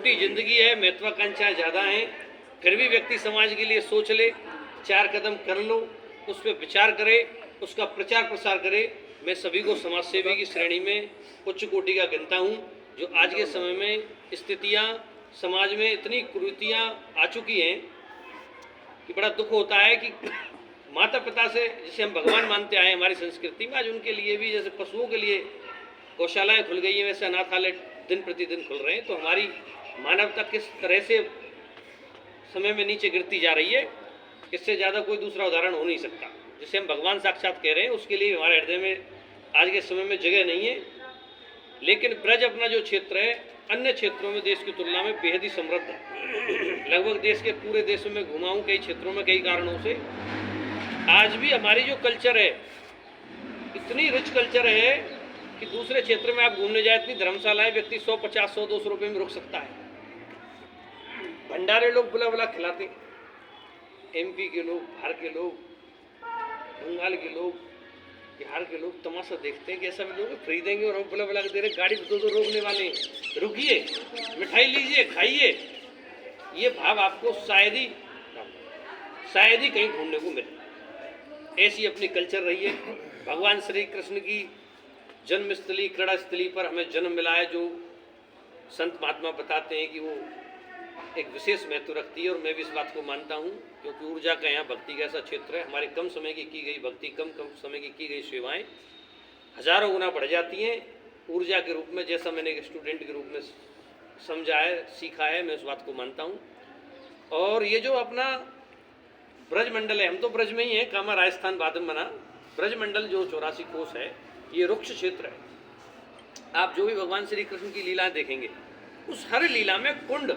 छोटी जिंदगी है, महत्वाकांक्षाएं ज़्यादा हैं, फिर भी व्यक्ति समाज के लिए सोच ले, 4 कदम कर लो, उस पर विचार करे, उसका प्रचार प्रसार करे। मैं सभी को समाज सेवी की श्रेणी में उच्च कोटि का गिनता हूँ। जो आज के समय में स्थितियाँ समाज में इतनी कुरीतियाँ आ चुकी हैं कि बड़ा दुख होता है कि माता पिता से जिसे हम भगवान मानते आए हमारी संस्कृति में, आज उनके लिए भी जैसे पशुओं के लिए गौशालाएं खुल गई हैं, वैसे अनाथालय दिन प्रतिदिन खुल रहे हैं। तो हमारी मानवता किस तरह से समय में नीचे गिरती जा रही है, इससे ज़्यादा कोई दूसरा उदाहरण हो नहीं सकता। जिसे हम भगवान साक्षात कह रहे हैं, उसके लिए हमारे हृदय में आज के समय में जगह नहीं है। लेकिन ब्रज अपना जो क्षेत्र है, अन्य क्षेत्रों में देश की तुलना में बेहद ही समृद्ध है। लगभग देश के पूरे देश में घुमा हूँ कई क्षेत्रों में, कई कारणों से। आज भी हमारी जो कल्चर है, इतनी रिच कल्चर है कि दूसरे क्षेत्र में आप घूमने जाए, इतनी धर्मशालाएं, व्यक्ति 150, 100, 200 रुपये में रुक सकता है। भंडारे लोग बुला बुला खिलाते, एमपी के लोग, बाहर के लोग, बंगाल के लोग, बिहार के लोग तमाशा देखते हैं कि ऐसा भी लोग फ्री देंगे और हम बुला बुला के दे रहे। गाड़ी दो रोकने वाले, रुकिए, मिठाई लीजिए, खाइए। ये भाव आपको शायद ही कहीं ढूंढने को मिले। ऐसी अपनी कल्चर रही है। भगवान श्री कृष्ण की जन्मस्थली, क्रीड़ा स्थली पर हमें जन्म मिला है, जो संत महात्मा बताते हैं कि वो एक विशेष महत्व रखती है। और मैं भी इस बात को मानता हूँ, क्योंकि ऊर्जा का यहाँ भक्ति का ऐसा क्षेत्र है। हमारे कम समय की गई भक्ति, कम समय की गई सेवाएं हजारों गुना बढ़ जाती हैं ऊर्जा के रूप में। जैसा मैंने एक स्टूडेंट के रूप में समझा है, सीखा है, मैं उस बात को मानता हूँ। और ये जो अपना ब्रज मंडल है, हम तो ब्रज में ही हैं, कामा राजस्थान बादम बना। ब्रज मंडल जो 84 कोस है, ये रुक्ष क्षेत्र है। आप जो भी भगवान श्री कृष्ण की लीलाएं देखेंगे, उस हर लीला में कुंड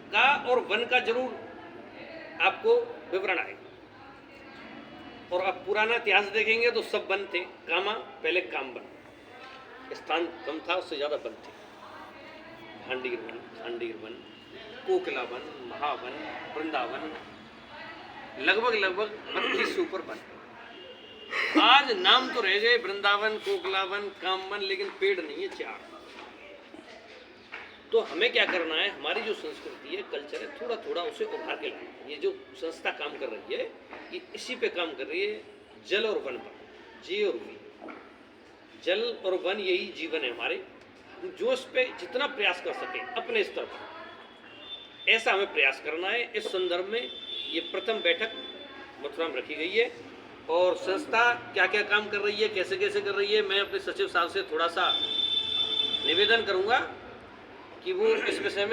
का और वन का जरूर आपको विवरण आएगा। और आप पुराना इतिहास देखेंगे तो सब वन थे। कामा पहले काम वन, स्थान कम था, उससे ज्यादा वन थे। भांडीर वन, कोकिला वन, महावन, वृंदावन, लगभग 32 से ऊपर वन। आज नाम तो रह गए वृंदावन, कोकिला वन, काम वन, लेकिन पेड़ नहीं है, 4। तो हमें क्या करना है, हमारी जो संस्कृति है, कल्चर है, थोड़ा थोड़ा उसे उभार के लाना। ये जो संस्था काम कर रही है, ये इसी पे काम कर रही है, जल और वन पर, जी और वी। जल और वन यही जीवन है हमारे। जो इस पे जितना प्रयास कर सके अपने स्तर पर, ऐसा हमें प्रयास करना है। इस संदर्भ में ये प्रथम बैठक मथुरा में रखी गई है। और संस्था क्या क्या काम कर रही है, कैसे कैसे कर रही है, मैं अपने सचिव साहब से थोड़ा सा निवेदन करूंगा कि वो इस विषय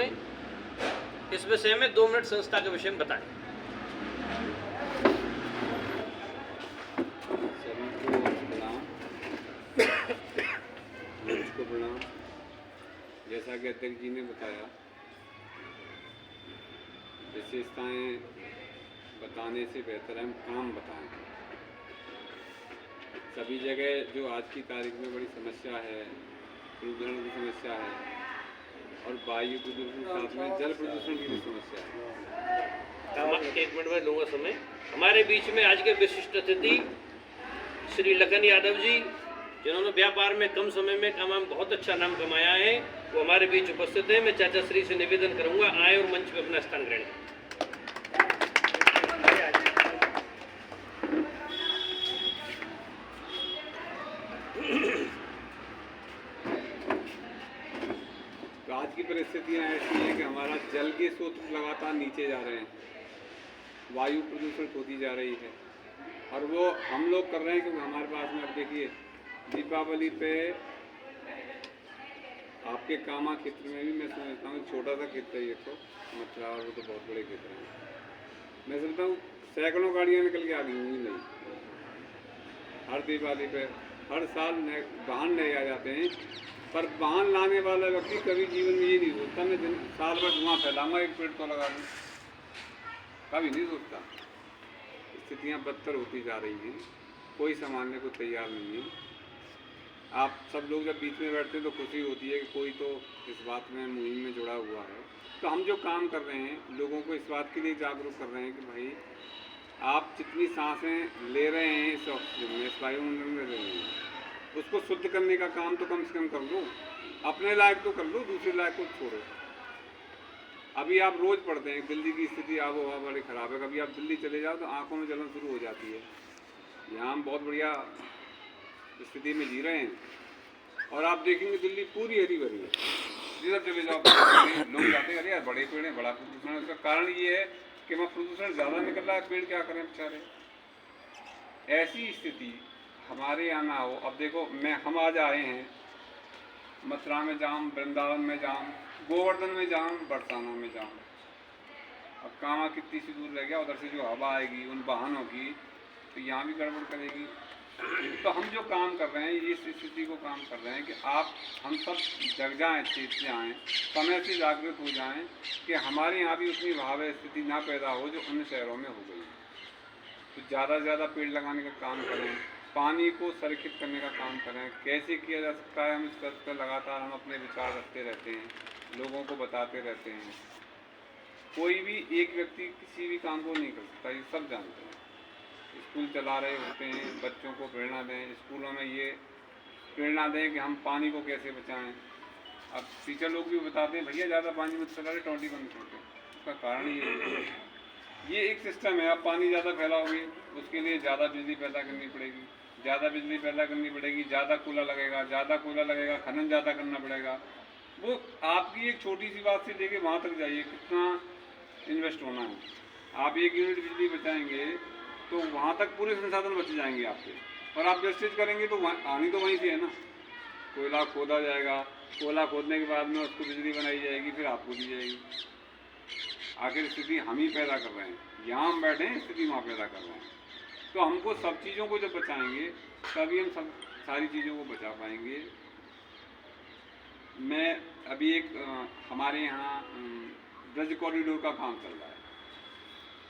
में 2 मिनट संस्था के विषय में बताएं। सभी को प्रणाम। जैसा कि अध्यक्ष जी ने बताया, विशेषताएं बताने से बेहतर हम काम बताएं। सभी जगह जो आज की तारीख में बड़ी समस्या है, प्रदूषण की समस्या है, और वायु प्रदूषण साथ में जल प्रदूषण की भी समस्या है। 1 मिनट में लूँगा समय। हमारे बीच में आज के विशिष्ट अतिथि श्री लखन यादव जी, जिन्होंने व्यापार में कम समय में बहुत अच्छा नाम कमाया है, वो हमारे बीच उपस्थित हैं। मैं चाचा श्री से निवेदन करूंगा, आए और मंच पर अपना स्थान ग्रहण करें। आज की परिस्थितियाँ ऐसी हैं कि हमारा जल के स्रोत लगातार नीचे जा रहे हैं, वायु प्रदूषण होती जा रही है, और वो हम लोग कर रहे हैं क्योंकि हमारे पास में, अब देखिए दीपावली पे आपके कामा क्षेत्र में भी मैं समझता हूँ छोटा सा क्षेत्र है ये, तो मथुरा और वो तो बहुत बड़े क्षेत्र हैं। मैं समझता हूँ सैकड़ों गाड़ियाँ निकल के आ गई हुई नहीं। हर दिवाली पे हर साल वाहन नए आ जाते हैं, पर वाहन लाने वाला व्यक्ति कभी जीवन में ये नहीं सोचता मैं साल भर धुआं फैलाऊंगा, एक पेड़ तो लगा दूँ, कभी नहीं सोचता। स्थितियाँ बदतर होती जा रही हैं, कोई संभालने को तैयार नहीं है। आप सब लोग जब बीच में बैठते हैं तो खुशी होती है कि कोई तो इस बात में मुहिम में जुड़ा हुआ है। तो हम जो काम कर रहे हैं, लोगों को इस बात के लिए जागरूक कर रहे हैं कि भाई आप जितनी सांसें ले रहे हैं इस ऑक्सीजन में, इस वायुमंडल में ले रहे हैं, उसको शुद्ध करने का काम तो कम से कम कर लो, अपने लायक तो कर लो, दूसरे लायक को छोड़ो। अभी आप रोज़ पढ़ते हैं दिल्ली की स्थिति आबो हवा बड़ी ख़राब है, कभी आप दिल्ली चले जाओ तो आंखों में जलन शुरू हो जाती है। यहाँ हम बहुत बढ़िया स्थिति में जी रहे हैं और आप देखेंगे दिल्ली पूरी हरी भरी है, जिधर चले जाओ लोग जाते हैं, अरे यार बड़े पेड़ हैं, बड़ा प्रदूषण है। उसका कारण ये है कि वहाँ प्रदूषण ज़्यादा निकल रहा है, पेड़ क्या करें बेचारे। ऐसी स्थिति हमारे यहाँ ना हो। अब देखो हम आज आए हैं, मथुरा में जाम, वृंदावन में जाम, गोवर्धन में जाम, बरसाना में जाम। अब कामा कितनी सी दूर रह गया, उधर से जो हवा आएगी उन वाहनों की, तो यहाँ भी गड़बड़ करेगी। तो हम जो काम कर रहे हैं, ये स्थिति को काम कर रहे हैं कि हम सब जग जाएँ, चेत जाएँ, समय से जागृत हो जाएं कि हमारे यहाँ भी उतनी भाव स्थिति ना पैदा हो जो उन शहरों में हो गई। तो ज़्यादा से ज़्यादा पेड़ लगाने का काम करें, पानी को संरक्षित करने का काम करें। कैसे किया जा सकता है, हम इस पर लगातार हम अपने विचार रखते रहते हैं, लोगों को बताते रहते हैं। कोई भी एक व्यक्ति किसी भी काम को नहीं कर सकता, ये सब जानते हैं। स्कूल चला रहे होते हैं, बच्चों को प्रेरणा दें, स्कूलों में ये प्रेरणा दें कि हम पानी को कैसे बचाएं। अब टीचर लोग भी बताते हैं भैया ज़्यादा पानी मत चला रहे, टोंटी बंद कर दो। उसका कारण ये एक सिस्टम है। आप पानी ज़्यादा फैलाओगे, उसके लिए ज़्यादा बिजली पैदा करनी पड़ेगी, ज़्यादा बिजली पैदा करनी पड़ेगी, ज़्यादा कूला लगेगा, ज़्यादा कूला लगेगा, खनन ज़्यादा करना पड़ेगा। वो आपकी एक छोटी सी बात से लेके वहाँ तक जाइए, कितना इन्वेस्ट होना है। आप 1 यूनिट बिजली बचाएंगे तो वहाँ तक पूरे संसाधन बच जाएंगे आपके, और आप वेस्टेज करेंगे तो आनी तो वहीं से है ना। कोयला खोदा जाएगा, कोयला खोदने के बाद में उसको बिजली बनाई जाएगी, फिर आपको दी जाएगी। आखिर स्थिति हम ही पैदा कर रहे हैं, यहाँ हम बैठे हैं, स्थिति वहाँ पैदा कर रहे हैं। तो हमको सब चीज़ों को जब बचाएंगे तभी हम सब सारी चीज़ों को बचा पाएंगे। मैं अभी हमारे यहाँ ब्रज कॉरिडोर का काम चल रहा है,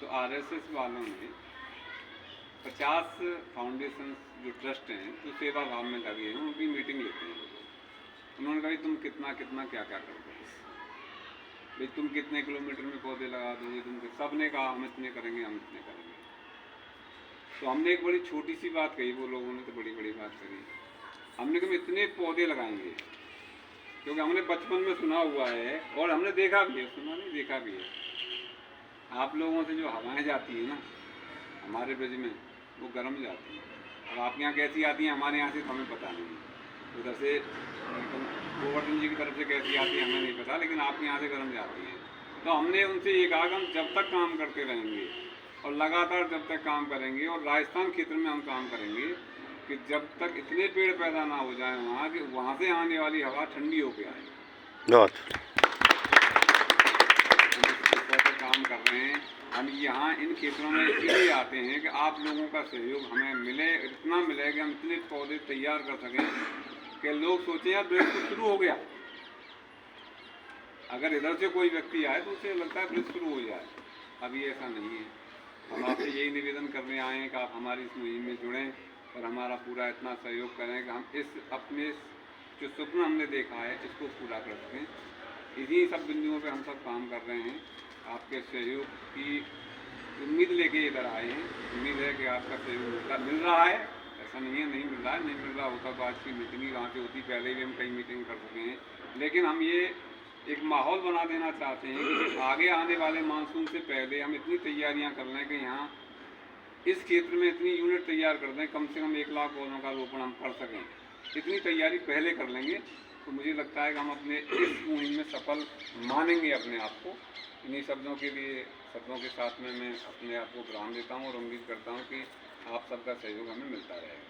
तो आरएसएस वालों ने 50 फाउंडेशन जो ट्रस्ट हैं जो सेवा भाव में लगे हैं, उनकी मीटिंग लेते हैं। उन्होंने कहा तुम कितना कितना क्या क्या करते हो भाई, तुम कितने किलोमीटर में पौधे लगा दोगे, तुम सब ने कहा हम इतने करेंगे, हम इतने करेंगे। तो हमने एक बड़ी छोटी सी बात कही, वो लोगों ने तो बड़ी बड़ी बात करी। हमने कहा इतने पौधे लगाएंगे, क्योंकि हमने बचपन में सुना हुआ है और हमने देखा भी है, सुना नहीं देखा भी है। आप लोगों से जो हवाएं जाती है ना हमारे ब्रज में, वो गर्म जाती है। अब आपके यहाँ कैसी आती हैं, हमारे यहाँ से तो हमें पता नहीं, उधर से गोवर्धन जी की तरफ से कैसी आती है हमें नहीं पता, लेकिन आपके यहाँ से गर्म जाती हैं। तो हमने उनसे ये कहा कि हम जब तक काम करते रहेंगे और लगातार जब तक काम करेंगे, और राजस्थान क्षेत्र में हम काम करेंगे कि जब तक इतने पेड़ पैदा ना हो जाए वहाँ कि वहाँ से आने वाली हवा ठंडी होकर आए। काम कर रहे हैं हम यहाँ इन क्षेत्रों में इसलिए आते हैं कि आप लोगों का सहयोग हमें मिले, इतना मिले कि हम इतने पौधे तैयार कर सकें कि लोग सोचें यार ब्रिज तो शुरू हो गया। अगर इधर से कोई व्यक्ति आए तो उसे लगता है ब्रिज शुरू हो जाए, अभी ऐसा नहीं है। हम आपसे यही निवेदन करने आए हैं कि आप हमारी इस मुहिम में जुड़ें और हमारा पूरा इतना सहयोग करें कि हम इस अपने जो सपना हमने देखा है इसको पूरा कर सकें। इन्हीं सब बिंदुओं पे हम सब काम कर रहे हैं। आपके सहयोग की उम्मीद लेके इधर आए हैं। उम्मीद है कि आपका सहयोग मिल रहा है, ऐसा नहीं है नहीं मिल रहा है। नहीं मिल रहा होता तो आज की मीटिंग ही वहाँ से होती, पहले भी हम कई मीटिंग कर चुके हैं। लेकिन हम ये एक माहौल बना देना चाहते हैं कि आगे आने वाले मानसून से पहले हम इतनी तैयारियां कर लें कि यहाँ इस क्षेत्र में इतनी यूनिट तैयार कर दें, कम से कम 1 लाख पौधों का रोपण हम कर सकें। इतनी तैयारी पहले कर लेंगे तो मुझे लगता है कि हम अपने इस मुहिम में सफल मानेंगे अपने आप को। इन्हीं शब्दों के साथ में मैं अपने आप को विराम देता हूँ और उम्मीद करता हूँ कि आप सबका सहयोग हमें मिलता रहेगा।